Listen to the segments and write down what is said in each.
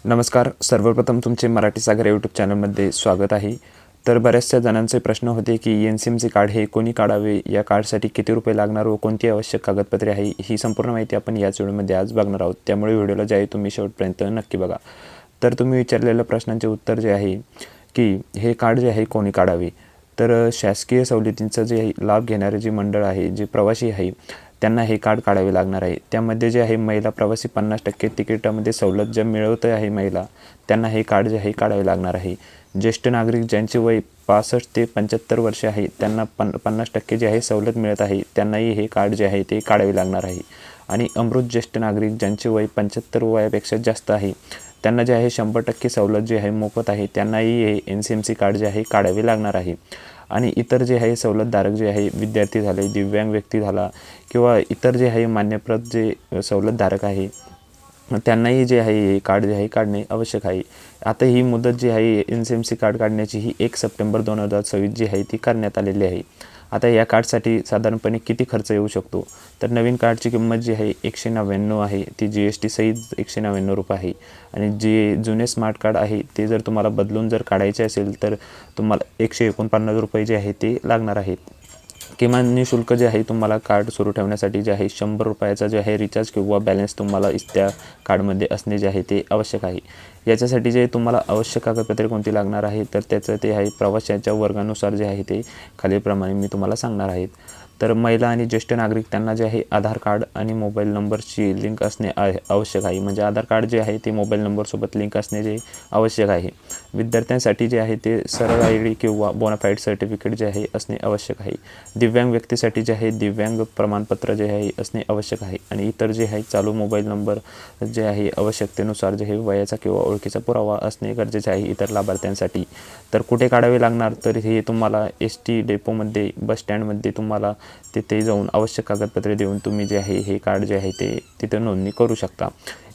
नमस्कार. सर्वप्रथम तुमचे मराठी सागर यूट्यूब चॅनलमध्ये स्वागत आहे. तर बऱ्याचशा जणांचे प्रश्न होते की एन-सी-एमचे कार्ड हे कोणी काढावे, या कार्डसाठी किती रुपये लागणार व कोणती आवश्यक कागदपत्रे आहे, ही संपूर्ण माहिती आपण याच व्हिडिओमध्ये आज बघणार आहोत. त्यामुळे व्हिडिओला जे आहे तुम्ही शेवटपर्यंत नक्की बघा. तर तुम्ही विचारलेल्या प्रश्नांचे उत्तर जे आहे की हे कार्ड जे आहे कोणी काढावे, तर शासकीय सवलतींचा जे लाभ घेणारे जे मंडळ आहे, जे प्रवासी आहे, त्यांना हे कार्ड काढावे लागणार आहे. त्यामध्ये जे आहे महिला प्रवासी 50% तिकिटामध्ये सवलत जे मिळवत आहे महिला, त्यांना हे कार्ड जे आहे काढावे लागणार आहे. ज्येष्ठ नागरिक ज्यांचे वय 65 ते 75 वर्षे आहे, त्यांना 50% जे आहे सवलत मिळत आहे, त्यांनाही हे कार्ड जे आहे ते काढावे लागणार आहे. आणि अमृत ज्येष्ठ नागरिक ज्यांचे वय 75 वयापेक्षा जास्त आहे, त्यांना जे आहे 100% सवलत जे आहे मोफत आहे, त्यांनाही हे एन-सी-एम-सी कार्ड जे आहे काढावे लागणार आहे. आणि इतर जे आहे सवलतधारक जे आहे, विद्यार्थी झाले, दिव्यांग व्यक्ती झाला किंवा इतर जे आहे मान्यप्रत जे सवलतधारक आहे, त्यांनाही जे आहे हे कार्ड जे आहे काढणे आवश्यक आहे. आता ही मुदत जी आहे एन-सी-एम-सी कार्ड काढण्याची ही 1 सप्टेंबर 2026 जी आहे ती करण्यात आलेली आहे. आता या कार्डसाठी साधारणपणे किती खर्च येऊ शकतो, तर नवीन कार्डची किंमत जी आहे 199 आहे, ती GST सहित 199 रुपये आहे. आणि जे जुने स्मार्ट कार्ड आहे ते जर तुम्हाला बदलून जर काढायचे असेल तर तुम्हाला 149 रुपये जे आहे ते लागणार आहेत. किमान निःशुल्क जे आहे तुम्हाला कार्ड सुरू ठेवण्यासाठी जे आहे 100 रुपयाचा जे आहे रिचार्ज किंवा बॅलन्स तुम्हाला त्या कार्डमध्ये असणे जे आहे ते आवश्यक आहे. याच्यासाठी जे तुम्हाला आवश्यक कागदपत्रे कोणती लागणार आहे, तर त्याचं ते आहे प्रवाशांच्या वर्गानुसार जे आहे ते खालीलप्रमाणे मी तुम्हाला सांगणार आहेत. तर महिला आणि ज्येष्ठ नागरिक त्यांना जे आहे आधार कार्ड आणि मोबाईल नंबरची लिंक असणे आवश्यक आहे. म्हणजे आधार कार्ड जे आहे ते मोबाईल नंबरसोबत लिंक असणे जे आवश्यक आहे. विद्यार्थ्यांसाठी जे आहे ते सरळ ID किंवा बोनाफाईड सर्टिफिकेट जे आहे असणे आवश्यक आहे. दिव्यांग व्यक्तीसाठी जे आहे दिव्यांग प्रमाणपत्र जे आहे असणे आवश्यक आहे. आणि इतर जे आहे चालू मोबाईल नंबर जे आहे आवश्यकतेनुसार जे आहे वयाचा किंवा ओळखीचा पुरावा असणे गरजेचे आहे इतर लाभार्थ्यांसाठी. तर कुठे काढावे लागणार, तर हे तुम्हाला ST डेपोमध्ये, बस स्टँडमध्ये तुम्हाला तिथे जाऊन आवश्यक कागदपत्रे देऊन तुम्ही जे आहे हे कार्ड जे आहे ते तिथं नोंदणी करू शकता.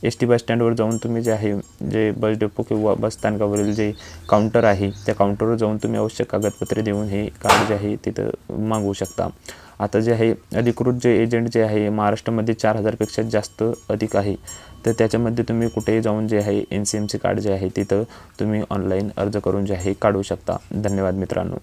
ST बस स्टँडवर जाऊन तुम्ही जे आहे जे बस डेपो किंवा बस स्थानकावरील जे काउंटर आहे, त्या काउंटरवर जाऊन तुम्ही आवश्यक कागदपत्रे देऊन हे कार्ड जे आहे तिथं मागवू शकता. आता जे आहे अधिकृत जे एजंट जे आहे महाराष्ट्रामध्ये 4000पेक्षा जास्त अधिक आहे, तर त्याच्यामध्ये तुम्ही कुठेही जाऊन जे आहे एन-सी-एम-सी कार्ड जे आहे तिथं तुम्ही ऑनलाईन अर्ज करून जे आहे काढू शकता. धन्यवाद मित्रांनो.